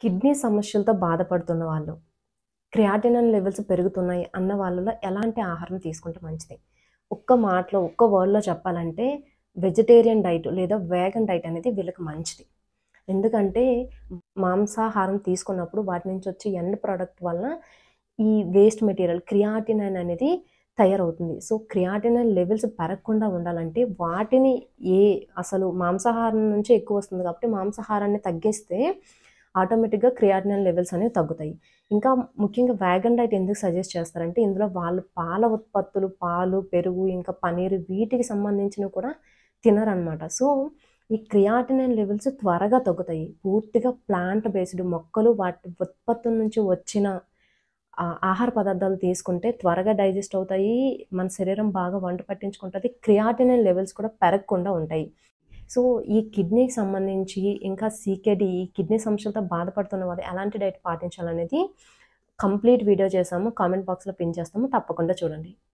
Kidney సమస్యలతో బాధపడుతున్న వాళ్ళు, క్రియాటినిన్ లెవెల్స్ పెరుగుతున్నాయి అన్న వాళ్ళలో ఎలాంటి ఆహారం తీసుకుంటే మంచిది? ఒక్క మాటలో, ఒక్క వర్డ్‌లో చెప్పాలంటే వెజిటేరియన్ డైట్ లేదా వేగన్ డైట్ అనేది వీళ్ళకి మంచిది. ఎందుకంటే మాంసాహారం తీసుకున్నప్పుడు వాటి నుంచి వచ్చే ఎండ్ ప్రొడక్ట్ వలన ఈ వేస్ట్ మెటీరియల్ క్రియాటినిన్ అనేది తయారవుతుంది. సో, క్రియాటినిన్ లెవెల్స్ పెరగకుండా ఉండాలంటే వాటిని ఏ అసలు మాంసాహారం నుంచే ఎక్కువొస్తుంది కాబట్టి మాంసాహారాన్ని తగ్గిస్తే ఆటోమేటిక్‌గా క్రియాటినిన్ లెవెల్స్ అనేవి తగ్గుతాయి. ఇంకా ముఖ్యంగా వేగన్ డైట్ ఎందుకు సజెస్ట్ చేస్తారంటే ఇందులో వాళ్ళు పాల ఉత్పత్తులు, పాలు, పెరుగు, ఇంకా పన్నీరు వీటికి సంబంధించినవి కూడా తినరనమాట. సో, ఈ క్రియాటినిన్ లెవెల్స్ త్వరగా తగ్గుతాయి. పూర్తిగా ప్లాంట్ బేస్డ్ మొక్కలు వాటి ఉత్పత్తుల నుంచి వచ్చిన ఆహార పదార్థాలు తీసుకుంటే త్వరగా డైజెస్ట్ అవుతాయి. మన శరీరం బాగా వంట పట్టించుకుంటది. క్రియాటినిన్ లెవెల్స్ కూడా పెరగకుండా ఉంటాయి. సో, ఈ కిడ్నీకి సంబంధించి ఇంకా సీకేడీ ఈ కిడ్నీ సమస్యలతో బాధపడుతున్న వాళ్ళు ఎలాంటి డైట్ పాటించాలనేది కంప్లీట్ వీడియో చేశాము. కామెంట్ బాక్స్‌లో పిన్ చేస్తాము. తప్పకుండా చూడండి.